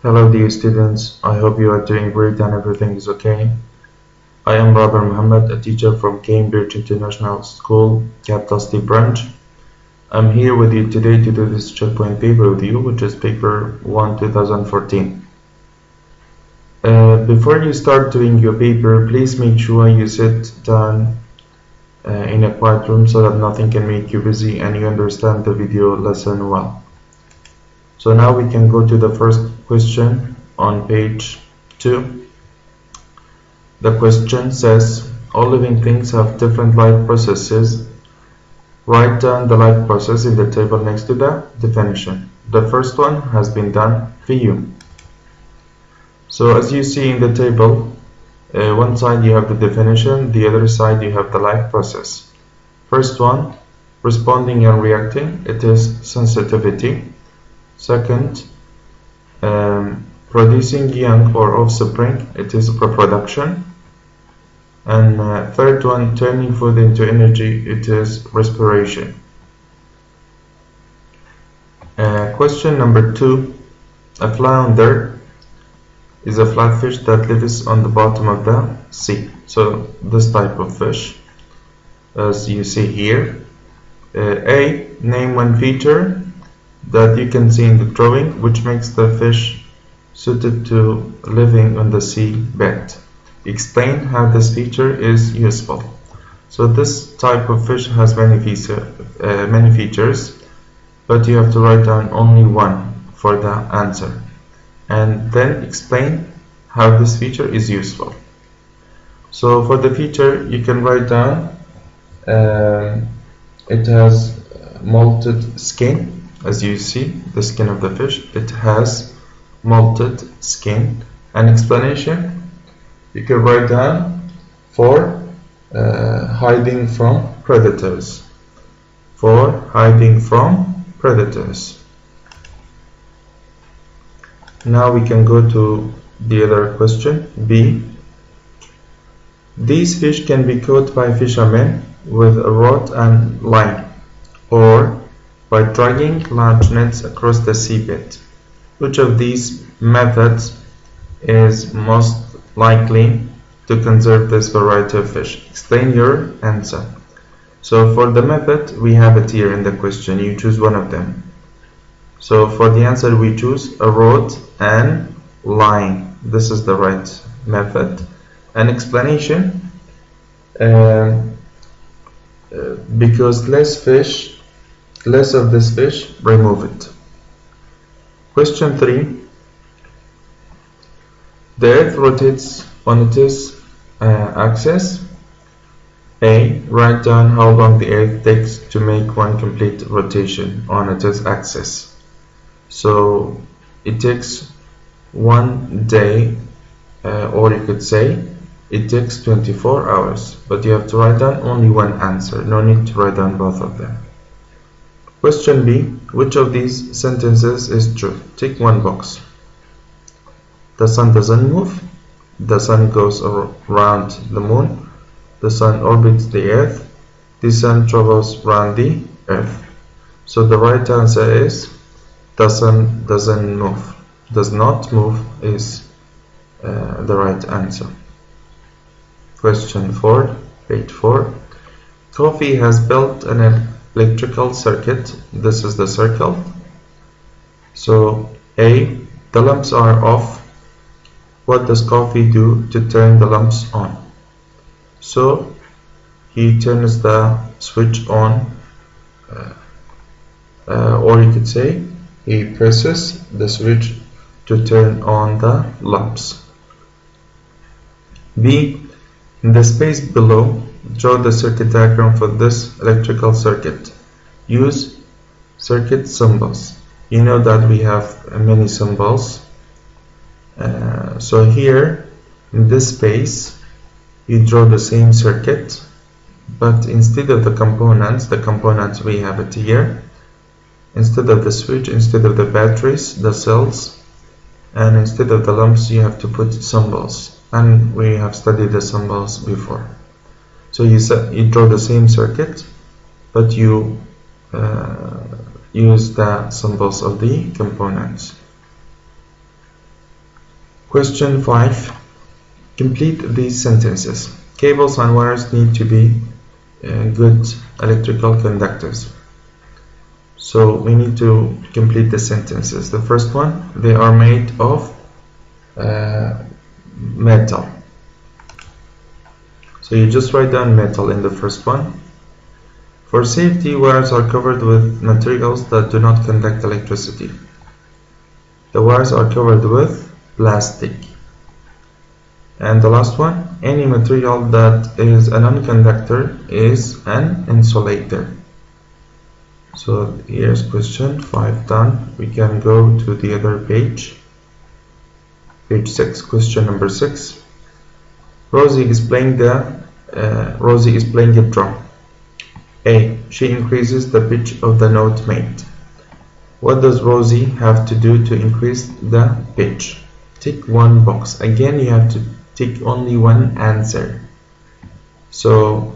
Hello dear students, I hope you are doing great and everything is okay. I am Rabar Muhammad, a teacher from Cambridge International School, Capital City Branch. I'm here with you today to do this checkpoint paper with you, which is paper 1 2014. Before you start doing your paper, please make sure you sit down in a quiet room so that nothing can make you busy and you understand the video lesson well. So now we can go to the first question on page 2. The question says, all living things have different life processes. Write down the life process in the table next to the definition. The first one has been done for you. So as you see in the table, one side you have the definition, the other side you have the life process. First one, responding and reacting, it is sensitivity. Second, producing young or offspring, it is reproduction. And third one, turning food into energy, it is respiration. Question number 2, a flounder is a flatfish that lives on the bottom of the sea. So this type of fish, as you see here. A, name one feature that you can see in the drawing which makes the fish suited to living on the sea bed. Explain how this feature is useful. So this type of fish has many features, but you have to write down only one for the answer and then explain how this feature is useful. So for the feature you can write down it has molted skin. As you see, the skin of the fish, it has molted skin. An explanation, you can write down for hiding from predators. For hiding from predators. Now we can go to the other question, B. These fish can be caught by fishermen with a rod and line, or by dragging large nets across the seabed. Which of these methods is most likely to conserve this variety of fish? Explain your answer. So for the method, we have it here in the question. You choose one of them. So for the answer, we choose a rod and line. This is the right method. An explanation, because less of this fish, remove it. Question 3. The earth rotates on its axis. A. Write down how long the earth takes to make one complete rotation on its axis. So it takes 1 day, or you could say it takes 24 hours, but you have to write down only one answer. No need to write down both of them. Question B. Which of these sentences is true? Tick one box. The sun doesn't move. The sun goes around the moon. The sun orbits the earth. The sun travels around the earth. So the right answer is the sun doesn't move. Does not move is the right answer. Question 4, page 4. Coffee has built an electrical circuit. This is the circle. So A, the lamps are off. What does coffee do to turn the lamps on? So he turns the switch on, or you could say he presses the switch to turn on the lamps. B, in the space below, draw the circuit diagram for this electrical circuit. Use circuit symbols. You know that we have many symbols. So here in this space you draw the same circuit, but instead of the components we have it here. Instead of the switch, instead of the batteries, the cells, and instead of the lamps you have to put symbols, and we have studied the symbols before. So you draw the same circuit, but you use the symbols of the components. Question 5. Complete these sentences. Cables and wires need to be good electrical conductors. So we need to complete the sentences. The first one, they are made of metal. So you just write down metal in the first one. For safety, wires are covered with materials that do not conduct electricity. The wires are covered with plastic. And the last one, any material that is a non-conductor is an insulator. So here's question 5 done. We can go to the other page. Page 6, question number 6. Rosie is playing a drum. A. She increases the pitch of the note made. What does Rosie have to do to increase the pitch? Tick one box. Again, you have to tick only one answer. So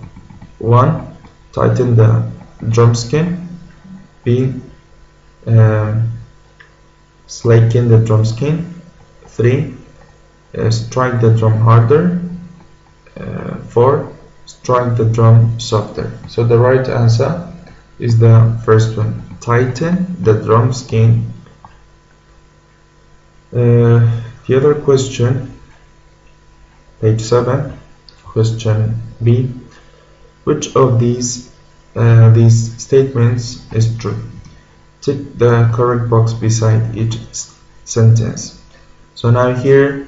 1. Tighten the drum skin. B. Slacken the drum skin. 3. Strike the drum harder. 4. Strike the drum softer. So the right answer is the first one. Tighten the drum skin. The other question, page 7, question B. Which of these statements is true? Tick the correct box beside each sentence. So now here,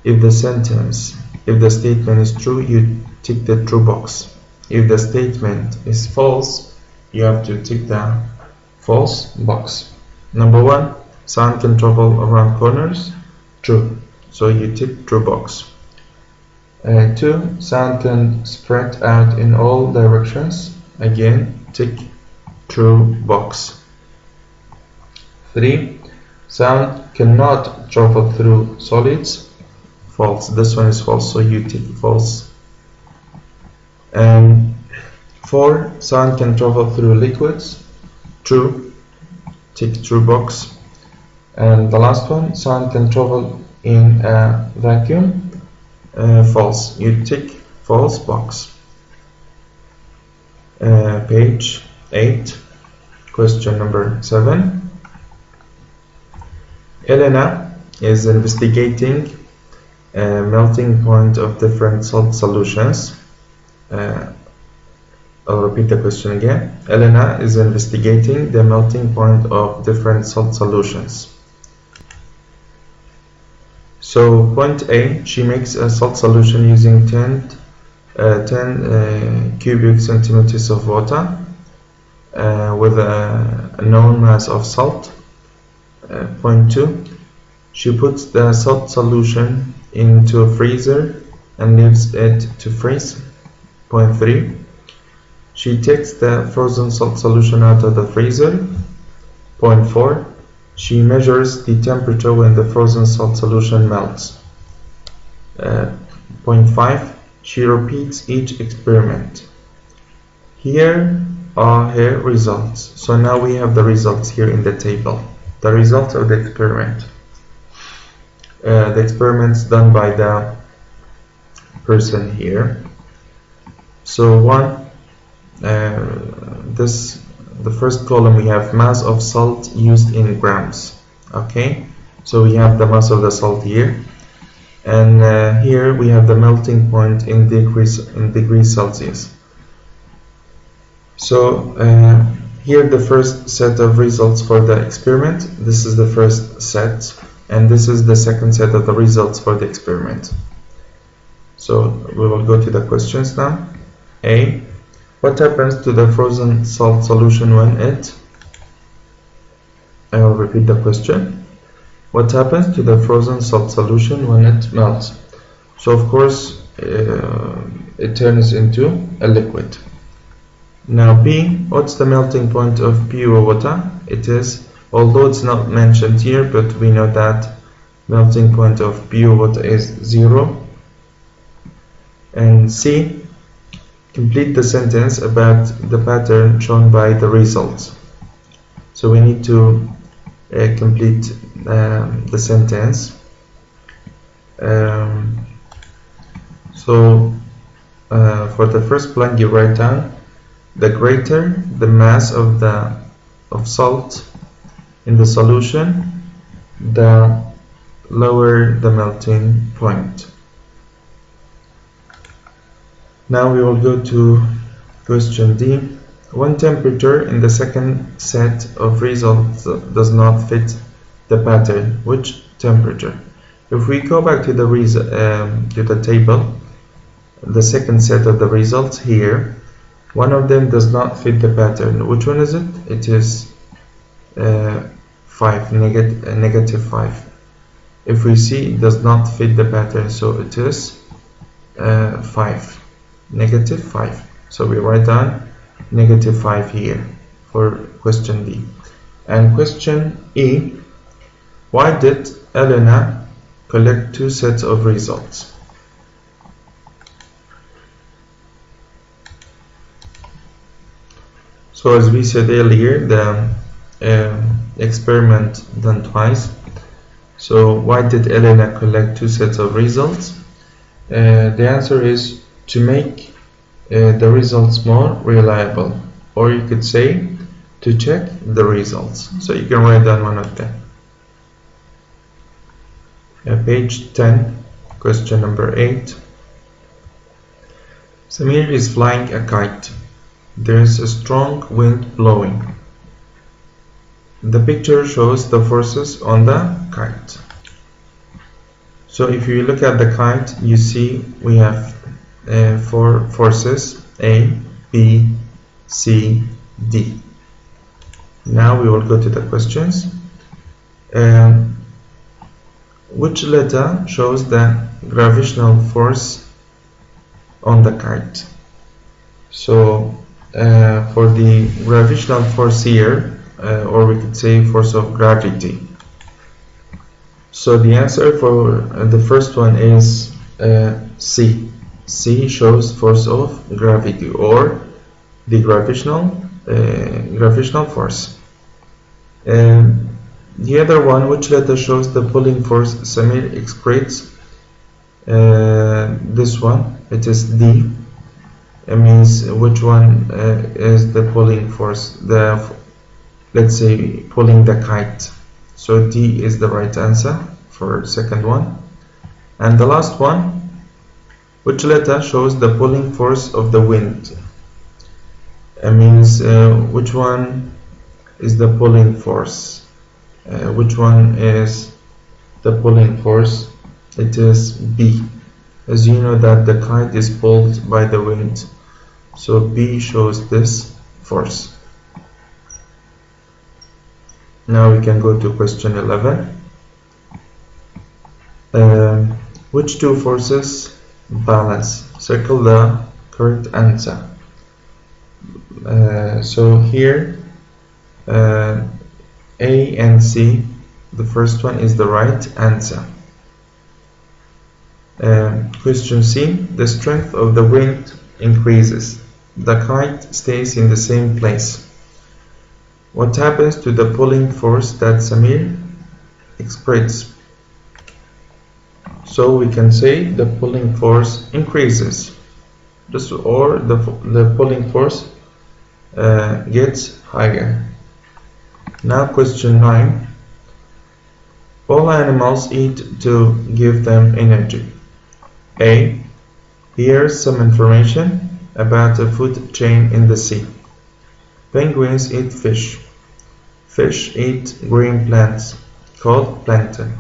if the statement is true, you tick the true box. If the statement is false, you have to tick the false box. Number 1, sound can travel around corners. True. So you tick true box. 2, sound can spread out in all directions. Again, tick true box. 3, sound cannot travel through solids. False. This one is false, so you tick false. 4, sound can travel through liquids. True. Tick true box. And the last one, sound can travel in a vacuum. False. You tick false box. Page 8, question number 7. Elena is investigating a melting point of different salt solutions. I'll repeat the question again. Elena is investigating the melting point of different salt solutions. So point A, she makes a salt solution using 10 cubic centimeters of water with a known mass of salt. Point 2, she puts the salt solution into a freezer and leaves it to freeze. Point 3, she takes the frozen salt solution out of the freezer. Point 4, she measures the temperature when the frozen salt solution melts. Point 5, she repeats each experiment. Here are her results. So now we have the results here in the table. The results of the experiment. The experiments done by the person here. So 1, the first column we have mass of salt used in grams. Okay, so we have the mass of the salt here, and here we have the melting point in degrees Celsius. So here the first set of results for the experiment. This is the first set, and this is the second set of the results for the experiment. So we will go to the questions now. A. What happens to the frozen salt solution when it... I will repeat the question. What happens to the frozen salt solution when it melts? So of course it turns into a liquid. Now B. What's the melting point of pure water? It is, although it's not mentioned here, but we know that melting point of pure water is 0. And C. Complete the sentence about the pattern shown by the results. So we need to complete the sentence. Um, so for the first blank, you write down the greater the mass of salt in the solution, the lower the melting point. Now we will go to question D. When temperature in the second set of results does not fit the pattern, which temperature? If we go back to the table, the second set of the results here, one of them does not fit the pattern. Which one is it? It is negative 5. If we see it does not fit the pattern, so it is 5, negative 5. So we write down negative 5 here for question D. And question E, why did Elena collect 2 sets of results? So as we said earlier, the experiment done twice. So why did Elena collect 2 sets of results? The answer is to make the results more reliable, or you could say to check the results. So you can write down one of them. Page 10, question number 8. Samir is flying a kite. There is a strong wind blowing. The picture shows the forces on the kite. So if you look at the kite, you see we have 4 forces, A, B, C, D. Now we will go to the questions. Which letter shows the gravitational force on the kite? So for the gravitational force here, or we could say force of gravity. So the answer for the first one is C. C shows force of gravity, or the gravitational force. The other one, which letter shows the pulling force Samir exerts? This one, it is D. It means which one is the pulling force, let's say pulling the kite. So D is the right answer for the second one. And the last one, which letter shows the pulling force of the wind? It means which one is the pulling force? Which one is the pulling force? It is B. As you know that the kite is pulled by the wind, so B shows this force. Now we can go to question 11. Which 2 forces balance? Circle the correct answer. So here A and C, the first one is the right answer. Question C, the strength of the wind increases. The kite stays in the same place. What happens to the pulling force that Samir exerts? So we can say the pulling force increases, or the pulling force gets higher. Now question 9. All animals eat to give them energy. A. Here's some information about the food chain in the sea. Penguins eat fish. Fish eat green plants called plankton.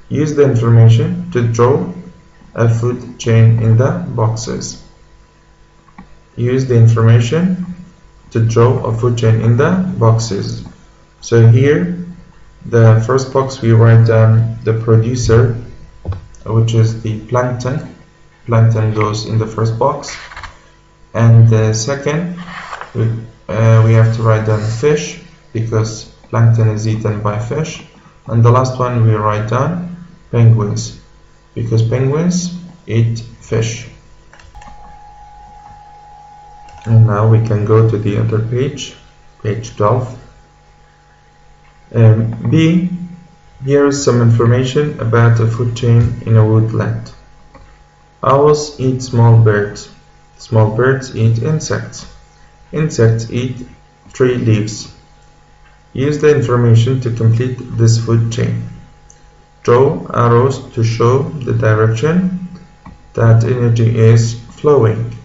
Use the information to draw a food chain in the boxes. Use the information to draw a food chain in the boxes. So here, the first box we write down the producer, which is the plankton. Plankton goes in the first box. And the second, we have to write down fish, because plankton is eaten by fish. And the last one we write down penguins, because penguins eat fish. And now we can go to the other page, page 12. B. Here is some information about a food chain in a woodland. Owls eat small birds. Small birds eat insects. Insects eat tree leaves. Use the information to complete this food chain. Draw arrows to show the direction that energy is flowing.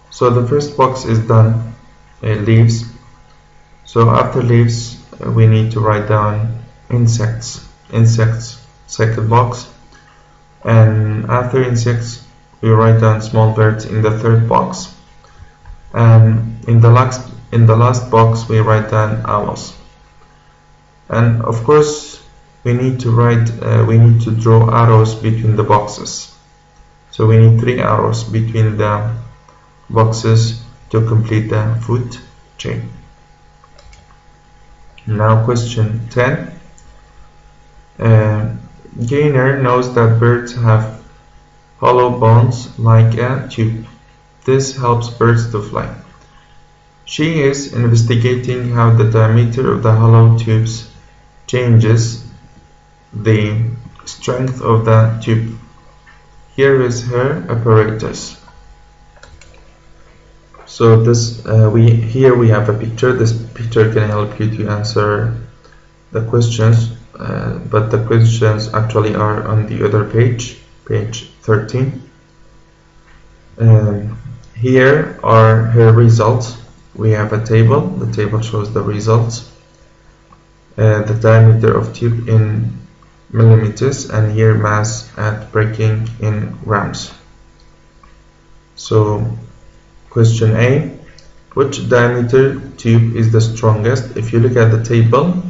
So the first box is done, leaves. So after leaves, we need to write down insects. Second box. And after insects, we write down small birds in the third box. And in the last box, we write down owls. And of course, we need to draw arrows between the boxes. So we need 3 arrows between the boxes to complete the food chain. Now question 10. Gainer knows that birds have hollow bones like a tube. This helps birds to fly. She is investigating how the diameter of the hollow tubes changes the strength of the tube. Here is her apparatus. So this here we have a picture. This picture can help you to answer the questions, but the questions actually are on the other page 13. Here are her results. We have a table. The table shows the results, the diameter of tube in millimeters, and here mass at breaking in grams. So question A, which diameter tube is the strongest? If you look at the table,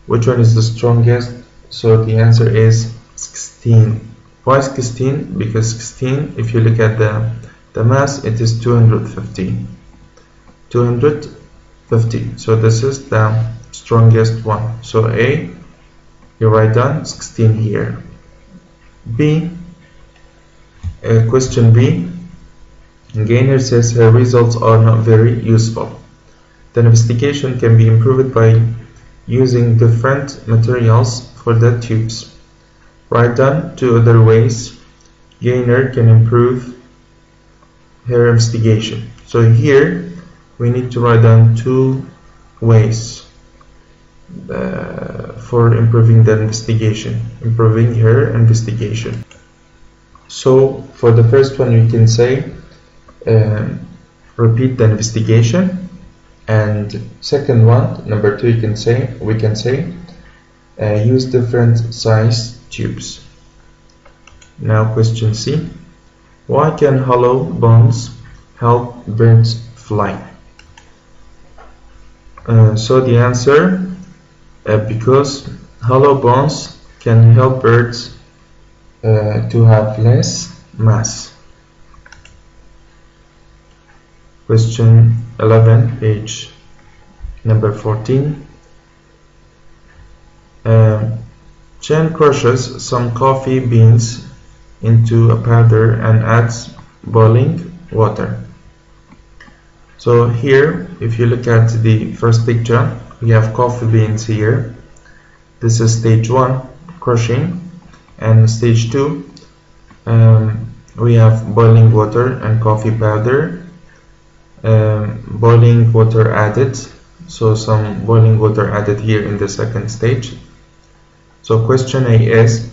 which one is the strongest? So the answer is 16. Why 16? Because 16, if you look at the mass, it is 250. 250. So this is the strongest one. So A, you write down 16 here. B, question B, Gainer says her results are not very useful. The investigation can be improved by using different materials for the tubes. Write down 2 other ways Gainer can improve her investigation. So here we need to write down 2 ways for improving the investigation, improving her investigation. So for the first one, you can say repeat the investigation, and second one, number 2, we can say use different size tubes. Now question C, why can hollow bones help birds fly? So the answer, because hollow bones can help birds to have less mass. Question 11, page number 14. Chen crushes some coffee beans into a powder and adds boiling water. So here, if you look at the first picture, we have coffee beans here. This is stage 1, crushing, and stage 2, we have boiling water and coffee powder. Boiling water added, so some boiling water added here in the second stage. So question A is,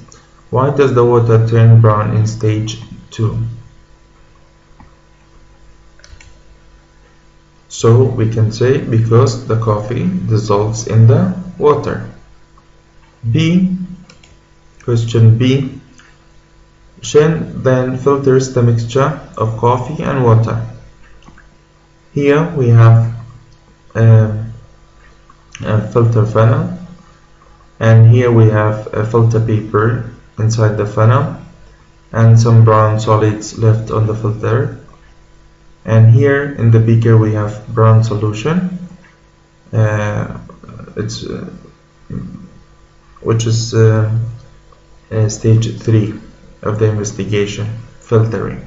why does the water turn brown in stage 2? So we can say because the coffee dissolves in the water. B, question B, Shen then filters the mixture of coffee and water. Here we have a filter funnel, and here we have a filter paper inside the funnel and some brown solids left on the filter, and here in the beaker we have brown solution, which is stage 3 of the investigation, filtering.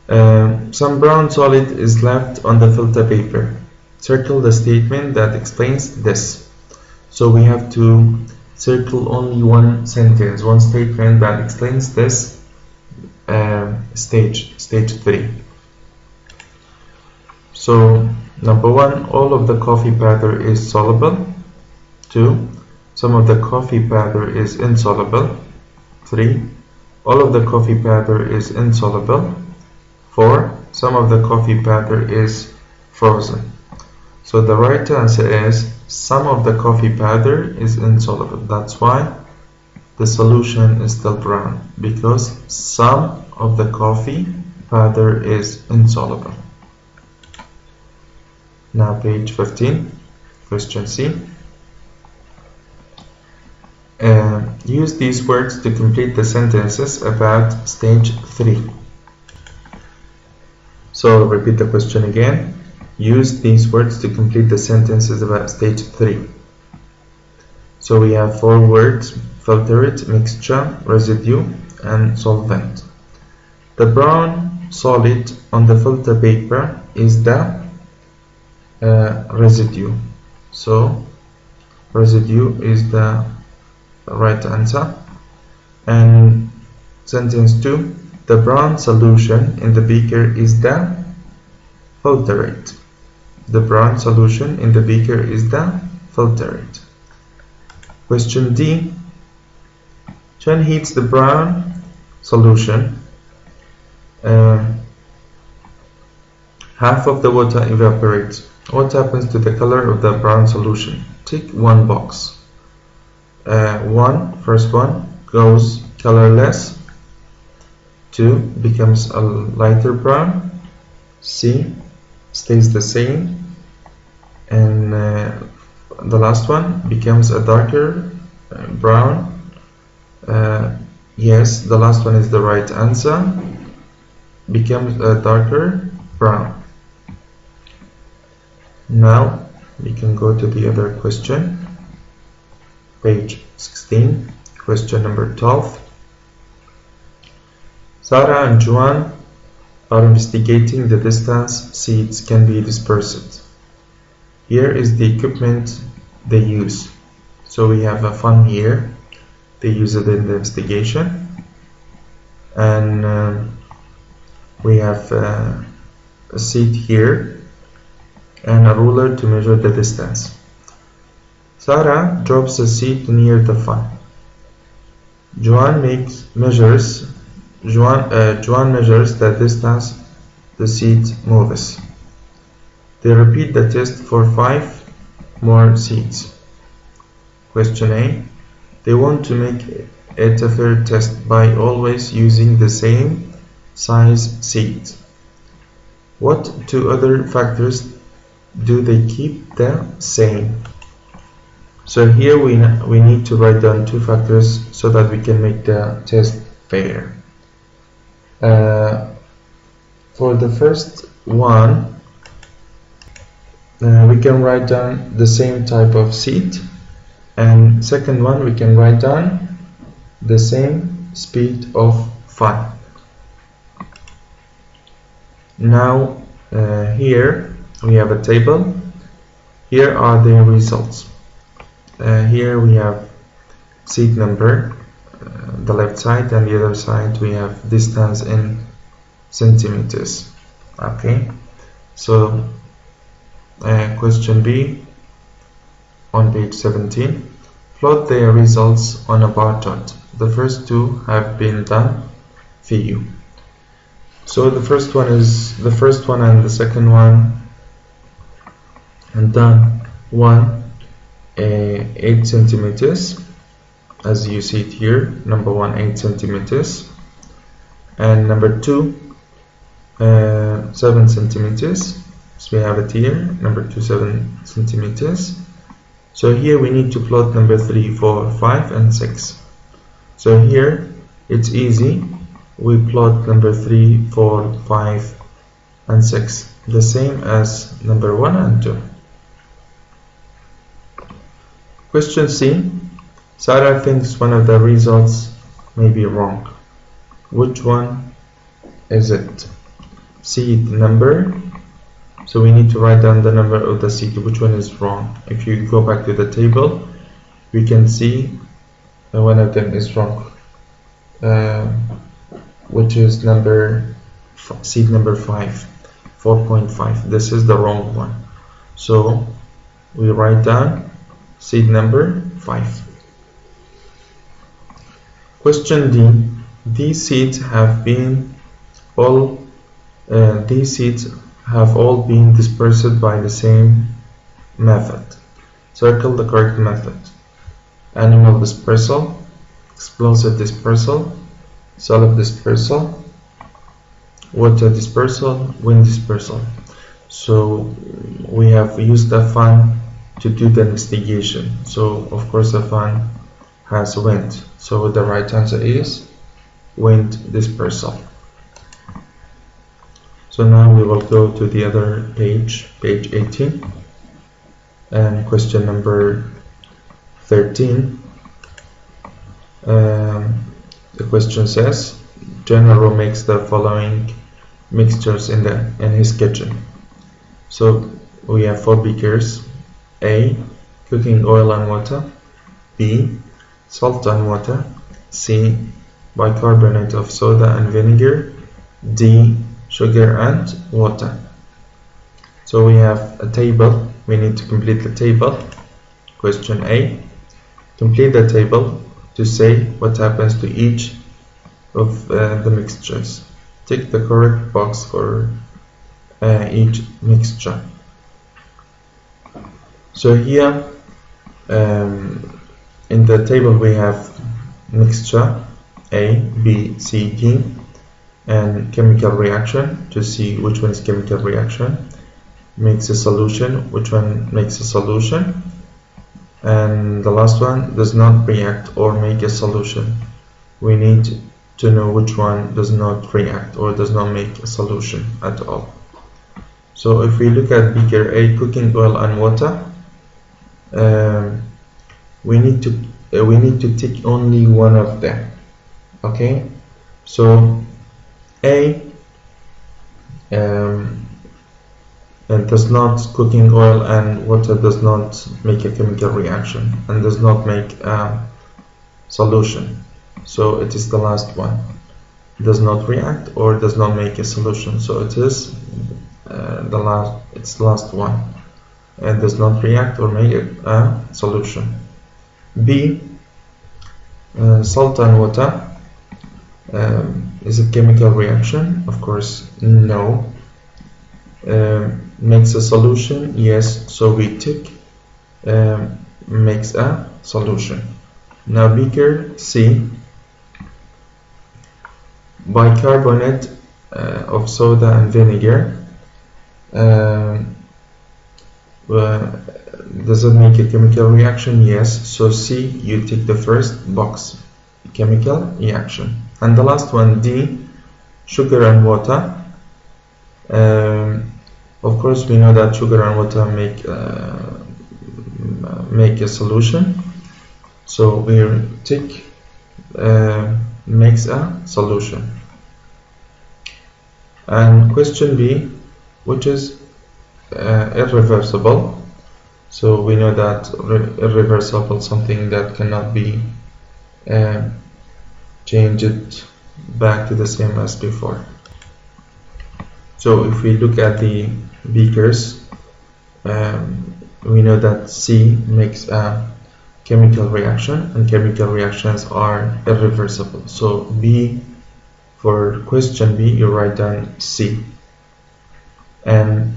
Some brown solid is left on the filter paper. Circle the statement that explains this. So we have to circle only one sentence, one statement that explains this stage 3. So number 1, all of the coffee powder is soluble. 2, some of the coffee powder is insoluble. 3, all of the coffee powder is insoluble. 4, some of the coffee powder is frozen. So the right answer is some of the coffee powder is insoluble. That's why the solution is still brown, because some of the coffee powder is insoluble. Now page 15, question C. Use these words to complete the sentences about stage 3. So I'll repeat the question again. Use these words to complete the sentences about stage 3. So we have 4 words: filtrate, mixture, residue, and solvent. The brown solid on the filter paper is the residue. So residue is the right answer. And sentence 2, the brown solution in the beaker is the filtrate. The brown solution in the beaker is the filtrate. Question D. John heats the brown solution. Half of the water evaporates. What happens to the color of the brown solution? Tick one box. First one goes colorless. 2 becomes a lighter brown. C stays the same, and the last one becomes a darker brown. Yes, the last one is the right answer. Becomes a darker brown. Now we can go to the other question, page 16, question number 12. Sarah and Juan are investigating the distance seeds can be dispersed. Here is the equipment they use. So we have a fun here. They use it in the investigation. And we have a seed here and a ruler to measure the distance. Sarah drops a seed near the fun. Juan measures the distance the seed moves. They repeat the test for 5 more seeds. Question A. They want to make it a fair test by always using the same size seed. What 2 other factors do they keep the same? So here we need to write down 2 factors so that we can make the test fair. For the first one, we can write down the same type of seed, and second one we can write down the same speed of fun. Now here we have a table. Here are the results. Here we have seed number, the left side, and the other side we have distance in centimeters. Okay, so question B on page 17. Plot the results on a bar chart. The first 2 have been done for you. So the first one and the second one and done. 8 centimeters, as you see it here. Number 1 8 centimeters, and number 2 7 centimeters. So we have it here. Number 2 7 centimeters. So here we need to plot number 3 4 5 and 6. So here it's easy. We plot number 3 4 5 and 6 the same as number 1 and 2. Question C. Sarah thinks one of the results may be wrong. Which one is it? Seed number. So we need to write down the number of the seed. Which one is wrong? If you go back to the table, we can see one of them is wrong, which is seed number 5, 4.5. This is the wrong one, so we write down seed number 5. Question D. These seeds have all been dispersed by the same method. Circle the correct method. Animal dispersal, explosive dispersal, solid dispersal, water dispersal, wind dispersal. So we have used the fan to do the investigation. So of course the fan has wind. So the right answer is wind dispersal. So now we will go to the other page, page 18, and question number 13. The question says, Gennaro makes the following mixtures in his kitchen. So we have 4 beakers: A, cooking oil and water; B, salt and water; C, bicarbonate of soda and vinegar; D, sugar and water. So we have a table. We need to complete the table. Question A. Complete the table to say what happens to each of the mixtures. Tick the correct box for each mixture. So here in the table we have mixture A, B, C, D, and chemical reaction to see which one is chemical reaction. Makes a solution, which one makes a solution, and the last one does not react or make a solution. We need to know which one does not react or does not make a solution at all. So if we look at beaker A, cooking oil and water, we need to tick only one of them. Okay, so A and does not, cooking oil and water does not make a chemical reaction and does not make a solution. So it is the last one, does not react or does not make a solution. So it is the last one, and does not react or make a solution. B, salt and water. Is it chemical reaction? Of course, no. Makes a solution? Yes. So we tick makes a solution. Now beaker C, bicarbonate of soda and vinegar. Does it make a chemical reaction? Yes. So C, you tick the first box, chemical reaction. And the last one, D, sugar and water. Of course we know that sugar and water make a solution, so we tick makes a solution. And question B, which is irreversible. So we know that irreversible, something that cannot be changed back to the same as before. So if we look at the beakers, we know that C makes a chemical reaction, and chemical reactions are irreversible. So B, for question B, you write down C. And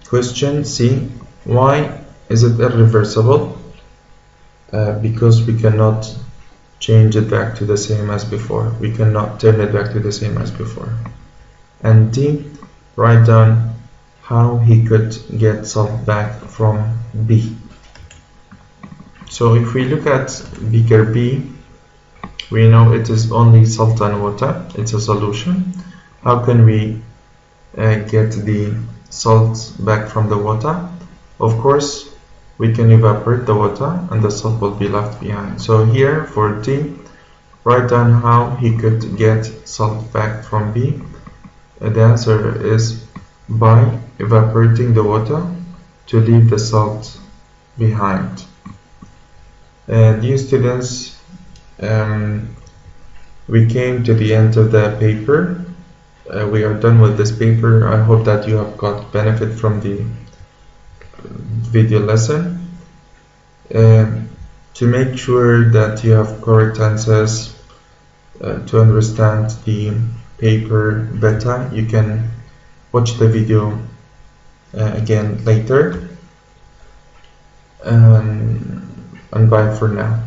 question C, why is it irreversible? Because we cannot change it back to the same as before. We cannot turn it back to the same as before. And D, write down how he could get salt back from B. So if we look at beaker B, we know it is only salt and water. It's a solution. How can we get the salt back from the water? Of course, we can evaporate the water and the salt will be left behind. So here for D, write down how he could get salt back from B. The answer is by evaporating the water to leave the salt behind. Dear students, we came to the end of the paper. We are done with this paper. I hope that you have got benefit from the video lesson. To make sure that you have correct answers, to understand the paper better, you can watch the video again later. And bye for now.